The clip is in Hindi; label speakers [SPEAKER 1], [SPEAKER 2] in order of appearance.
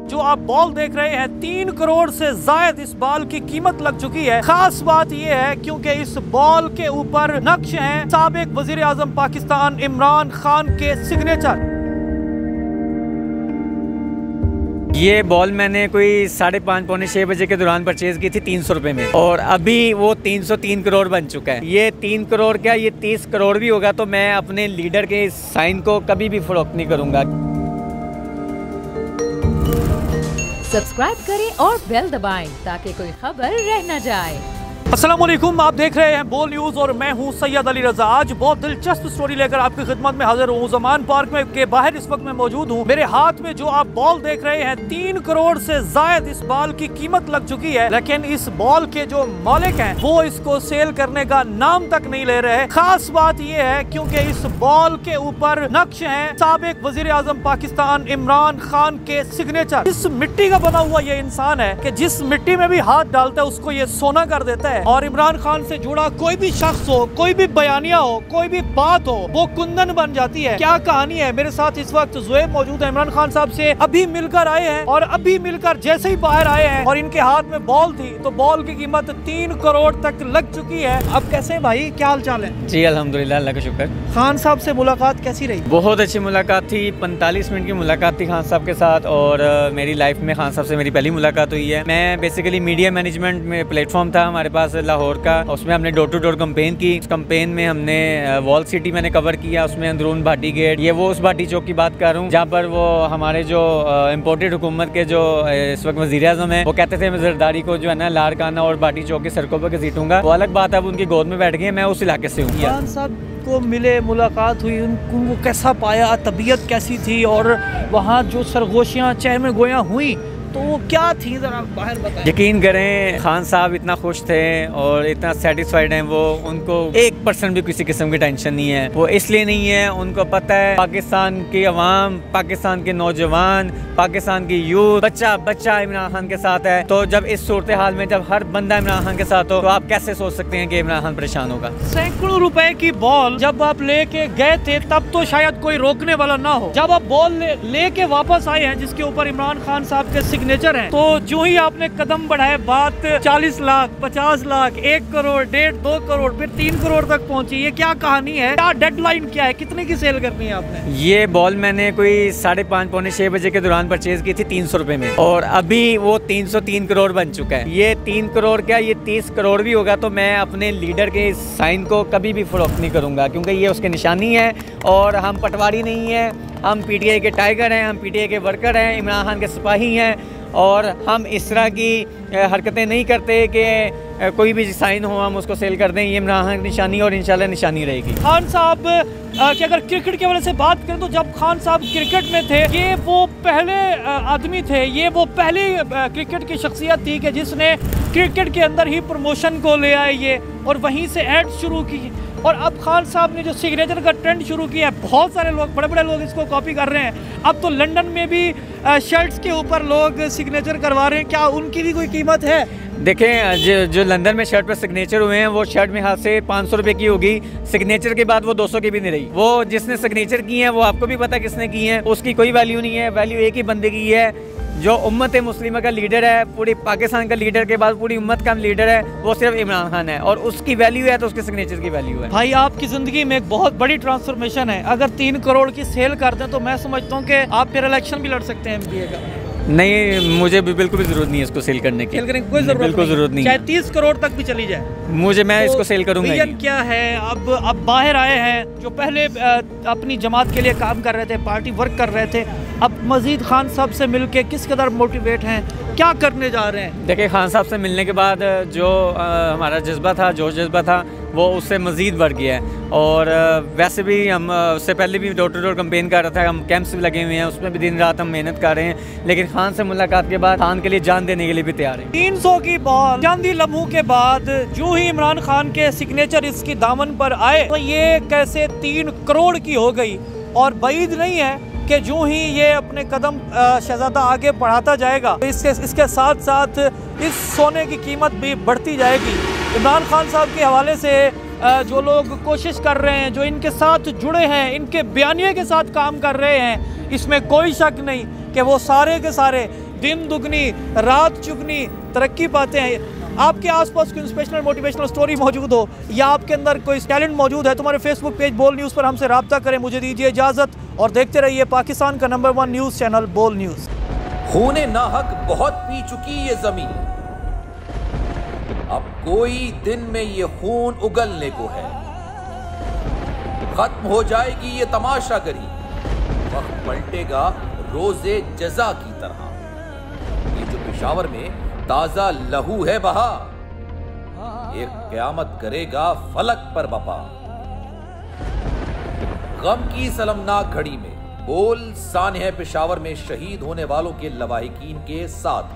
[SPEAKER 1] जो आप बॉल देख रहे हैं 3 करोड़ से जायद इस बॉल की कीमत लग चुकी है। खास बात यह है क्योंकि इस बॉल के ऊपर नक्श हैं साबिक वजीर आजम पाकिस्तान इमरान खान के सिग्नेचर।
[SPEAKER 2] ये बॉल मैंने कोई 5:30 पौने 6 बजे के दौरान परचेज की थी 300 रुपए में, और अभी वो 303 करोड़ बन चुका है। ये 3 करोड़ क्या, ये 30 करोड़ भी होगा तो मैं अपने लीडर के इस साइन को कभी भी फरोख्त नहीं करूंगा।
[SPEAKER 3] सब्सक्राइब करें और बेल दबाएं ताकि कोई खबर रह न जाए।
[SPEAKER 1] अस्सलाम वालेकुम, आप देख रहे हैं बोल न्यूज़ और मैं हूं सैयद अली रजा। आज बहुत दिलचस्प स्टोरी लेकर आपकी खिदमत में हाजिर हूं। ज़मान पार्क में के बाहर इस वक्त मैं मौजूद हूं। मेरे हाथ में जो आप बॉल देख रहे हैं 3 करोड़ से जायद इस बॉल की कीमत लग चुकी है, लेकिन इस बॉल के जो मालिक हैं वो इसको सेल करने का नाम तक नहीं ले रहे। खास बात यह है क्योंकि इस बॉल के ऊपर नक्श हैं साबिक वजीर आजम पाकिस्तान इमरान खान के सिग्नेचर। इस मिट्टी का बना हुआ ये इंसान है कि जिस मिट्टी में भी हाथ डालता है उसको ये सोना कर देता है। और इमरान खान से जुड़ा कोई भी शख्स हो, कोई भी बयानिया हो, कोई भी बात हो, वो कुंदन बन जाती है। क्या कहानी है? मेरे साथ इस वक्त ज़ुहैब मौजूद है। इमरान खान साहब से अभी मिलकर आए हैं और अभी मिलकर जैसे ही बाहर आए हैं और इनके हाथ में बॉल थी तो बॉल की कीमत 3 करोड़ तक लग चुकी है। अब कैसे हैं भाई, क्या हाल चाल है?
[SPEAKER 2] जी अल्हम्दुलिल्लाह, अल्लाह का शुक्र।
[SPEAKER 1] खान साहब से मुलाकात कैसी रही?
[SPEAKER 2] बहुत अच्छी मुलाकात थी, 45 मिनट की मुलाकात थी खान साहब के साथ, और मेरी लाइफ में खान साहब से मेरी पहली मुलाकात हुई है। मैं बेसिकली मीडिया मैनेजमेंट में प्लेटफॉर्म था हमारे पास लाहौर का, उसमें हमने डोर टू डोर कैंपेन की। उस कैंपेन में हमने वॉल सिटी मैंने कवर किया, उसमें अंदरून भाटी गेट, ये वो उस भाटी चौक की बात कर रहा हूँ जहाँ पर वो हमारे जो इम्पोर्टेड हुकूमत के जो इस वक्त वज़ीर आज़म है वो कहते थे मैं जरदारी को जो है ना लाड़काना और भाटी चौक की सड़कों पर घसीटूंगा। वो अलग बात है, अब उनकी गोद में बैठ गए। मैं उस इलाके से हूँ।
[SPEAKER 1] खान साहब को मिले, मुलाकात हुई, उनको कैसा पाया, तबीयत कैसी थी और वहाँ जो सरगोशियाँ चेहरे में गोयाँ हुई तो वो क्या थी, जरा बाहर बताएं।
[SPEAKER 2] यकीन करें खान साहब इतना खुश थे और इतना सेटिस्फाइड हैं, वो उनको 1% भी किसी किस्म की टेंशन नहीं है। वो इसलिए नहीं है, उनको पता है पाकिस्तान की अवाम, पाकिस्तान के नौजवान, पाकिस्तान की यूथ, बच्चा बच्चा इमरान खान के साथ है। तो जब इस सूरत हाल में जब हर बंदा इमरान खान के साथ हो तो आप कैसे सोच सकते हैं कि इमरान खान परेशान होगा।
[SPEAKER 1] सैकड़ों रुपए की बॉल जब आप लेके गए थे तब तो शायद कोई रोकने वाला ना हो। जब आप बॉल लेके वापस आए हैं जिसके ऊपर इमरान खान साहब के सिग्नेचर हैं, तो जो ही आपने कदम बढ़ाए बात 40 लाख, 50 लाख, 1 करोड़, 1.5, 2 करोड़, फिर 3 करोड़ तक पहुंची। ये क्या कहानी है? क्या डेडलाइन क्या है? कितने की सेल करनी है आपने?
[SPEAKER 2] ये बॉल मैंने कोई 5:30 पौने 6 बजे के दौरान परचेज की थी 300 रुपए में, और अभी वो 303 करोड़ बन चुका है। ये 3 करोड़ क्या, ये 30 करोड़ भी होगा तो मैं अपने लीडर के इस साइन को कभी भी फरोख्त नहीं करूंगा, क्योंकि ये उसकी निशानी है। और हम पटवारी नहीं है, हम PTI के टाइगर हैं, हम PTI के वर्कर हैं, इमरान खान के सिपाही हैं, और हम इस तरह की हरकतें नहीं करते कि कोई भी साइन हो हम उसको सेल कर दें। ये इमरान खान की निशानी और इंशाल्लाह निशानी रहेगी।
[SPEAKER 1] खान साहब कि अगर क्रिकेट के वजह से बात करें तो जब खान साहब क्रिकेट में थे ये वो पहले आदमी थे, ये वो पहली क्रिकेट की शख्सियत थी कि जिसने क्रिकेट के अंदर ही प्रमोशन को ले आए ये, और वहीं से एड शुरू की। और अब खान साहब ने जो सिग्नेचर का ट्रेंड शुरू किया है, बहुत सारे लोग, बड़े बड़े लोग इसको कॉपी कर रहे हैं। अब तो लंदन में भी शर्ट्स के ऊपर लोग सिग्नेचर करवा रहे हैं। क्या उनकी भी कोई कीमत है?
[SPEAKER 2] देखें, जो लंदन में शर्ट पर सिग्नेचर हुए हैं वो शर्ट में हाथ से 500 रुपए की होगी, सिग्नेचर के बाद वो 200 की भी नहीं रही। वो जिसने सिग्नेचर की है वो आपको भी पता किसने की है, उसकी कोई वैल्यू नहीं है। वैल्यू एक ही बंदे की है जो उम्मत मुस्लिमा का लीडर है, पूरी पाकिस्तान का लीडर के बाद पूरी उम्मत का लीडर है, वो सिर्फ इमरान खान है, और उसकी वैल्यू है तो उसके सिग्नेचर की वैल्यू है।
[SPEAKER 1] भाई आपकी जिंदगी में एक बहुत बड़ी ट्रांसफॉर्मेशन है। अगर 3 करोड़ की सेल कर दें तो मैं समझता हूँ कि आप फिर इलेक्शन भी लड़ सकते हैं MPA का।
[SPEAKER 2] नहीं, मुझे भी बिल्कुल भी जरूरत नहीं है इसको सेल करने की।
[SPEAKER 1] सेल करने की कोई जरूरत नहीं, चाहे 30 करोड़ तक भी चली जाए
[SPEAKER 2] मैं
[SPEAKER 1] तो
[SPEAKER 2] इसको सेल करूंगा।
[SPEAKER 1] विजन क्या है? अब बाहर आए हैं, जो पहले अपनी जमात के लिए काम कर रहे थे, पार्टी वर्क कर रहे थे, अब मजीद खान साहब से मिलके किस कदर मोटिवेट हैं, क्या करने जा रहे हैं?
[SPEAKER 2] देखिए, खान साहब से मिलने के बाद जो हमारा जज्बा था, जोश जज्बा था, वो उससे मज़ीद बढ़ गया है। और वैसे भी हम उससे पहले भी डोर टू डोर कैंपेन कर रहा था, हम कैंप्स भी लगे हुए हैं, उसमें भी दिन रात हम मेहनत कर रहे हैं। लेकिन खान से मुलाकात के बाद खान के लिए जान देने के लिए भी तैयार है।
[SPEAKER 1] 300 की बॉल चंद ही लम्हों के बाद जो ही इमरान खान के सिग्नेचर इसकी दामन पर आए तो ये कैसे 3 करोड़ की हो गई। और बाइद नहीं है कि जो ही ये अपने कदम शहजादा आगे बढ़ाता जाएगा तो इसके साथ साथ इस सोने की कीमत भी बढ़ती जाएगी। इमरान खान साहब के हवाले से जो लोग कोशिश कर रहे हैं, जो इनके साथ जुड़े हैं, इनके बयानिए के साथ काम कर रहे हैं, इसमें कोई शक नहीं कि वो सारे के सारे दिन दुगनी रात चुगनी तरक्की पाते हैं। आपके आसपास कोई इंस्पिरेशनल मोटिवेशनल स्टोरी मौजूद हो या आपके अंदर कोई टैलेंट मौजूद है, तुम्हारे फेसबुक पेज बोल न्यूज़ पर हमसे राब्ता करें। मुझे दीजिए इजाज़त और देखते रहिए पाकिस्तान का नंबर 1 न्यूज़ चैनल बोल न्यूज़।
[SPEAKER 4] खूने नाहक बहुत पी चुकी ये जमीन, अब कोई दिन में ये खून उगलने को है। खत्म हो जाएगी ये तमाशागरी, वक्त पलटेगा रोजे जजा की तरह। ये जो पेशावर में ताजा लहू है बहा, एक क़यामत करेगा फलक पर बपा। गम की सलमनाक घड़ी में बोल सानह पेशावर में शहीद होने वालों के लवाहिकीन के साथ